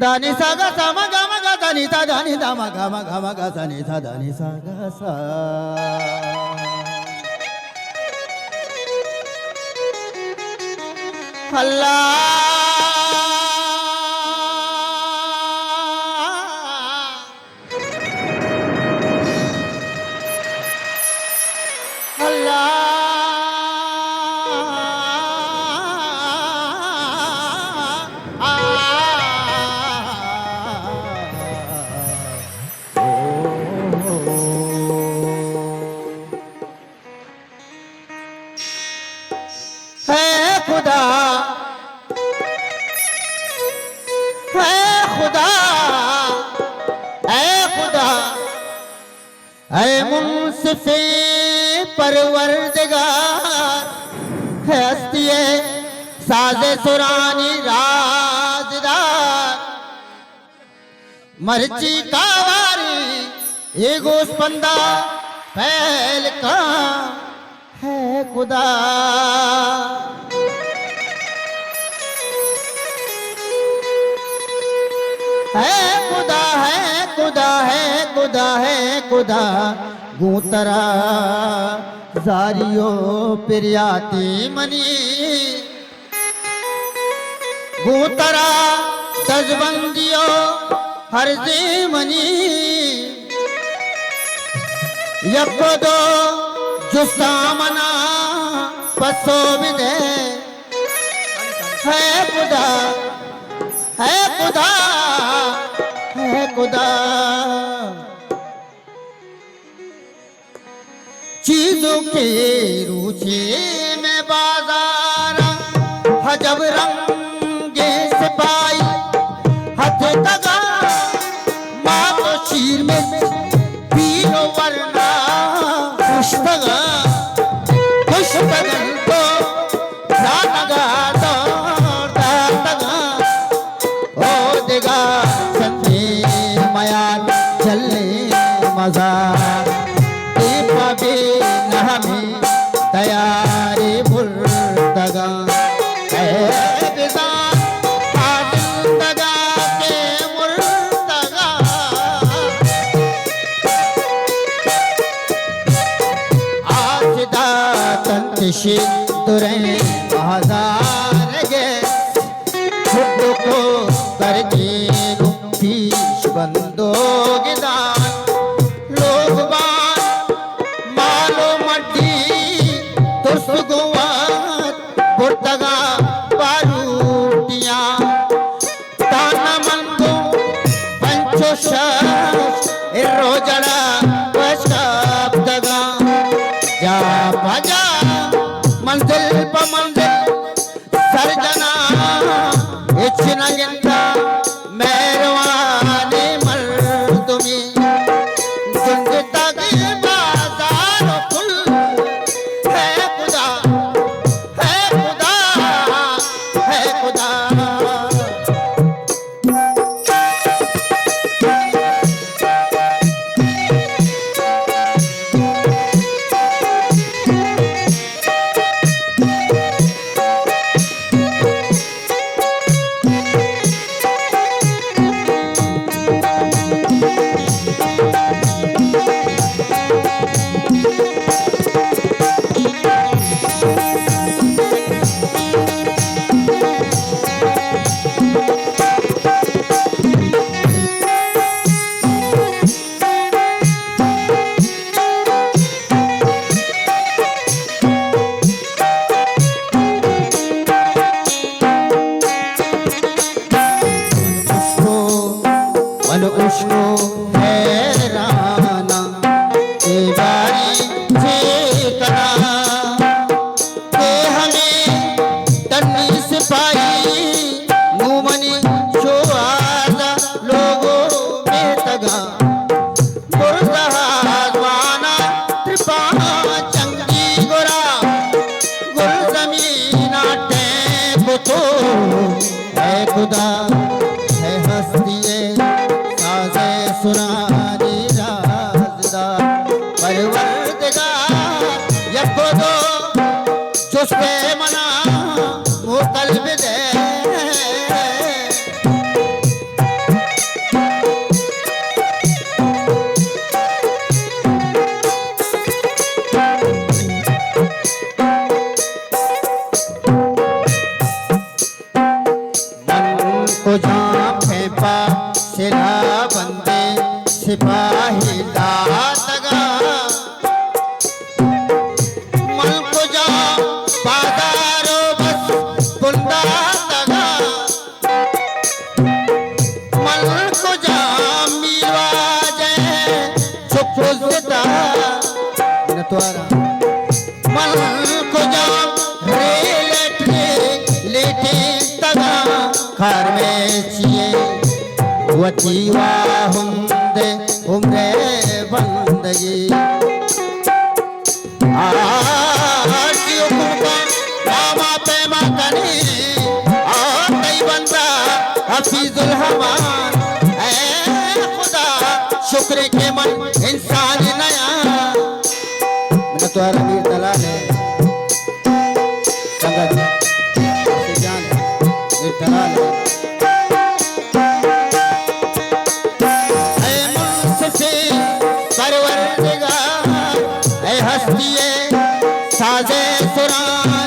दानी सागा सामा गामा गा दानी सा दानी दामा गामा गामा गा दानी सागा सा अल्लाह ऐ मुंसिफ़े परवरदिगार है हस्तिए साज़े सुरानी राजदार मर्ची कावारी ये गोस्पंदा फैल का है खुदा है खुदा है खुदा है खुदा है खुदा गूतरा जारियो पिरियाती मनी गूतरा दजबंदियो हरजे मनी यब्बदो जुस्तामना पसो बिदे है खुदा है खुदा है खुदा चीजों के रूचे में बाजार हजब रंगे से पाई हथ तगा माँ तो शीर में पीरो वरना खुशतगा खुशतगन तो रातगा तो रातगा ओ देगा संते मयान चलने मजा तैयारी मुर्तगा दगा के मुर्तगा आजदा तंतशी दुरे हजार गे खुद को करके पीश बंदो गिदान लोग पुर्तगा पारूटिया ताना मंदो पंचो शख्स रोजड़ा पशब्दगा जा भजा मंजिल प मंजिल सरजना इच्छना गिंदा मेहरबानी मर्दुमी जिंदता के बाजार फुल है खुदा महिला तगा मन को जा बाजारो बस बुंदा तगा मन को जा मीवा जय चुप नतवारा मन को जा लेटे तगा खार में चिए वतीवा हुंदे उम्रे बंदगी आरती हुकुम मामा पे माकनी तई बंदा हफीजुल हमान ऐ खुदा शुक्र के मन इंसान नया मैंने तो मीर दलाल है संगत से जान मीर दलाल है परवरदिगार ऐ हस्तिए साजे सुरा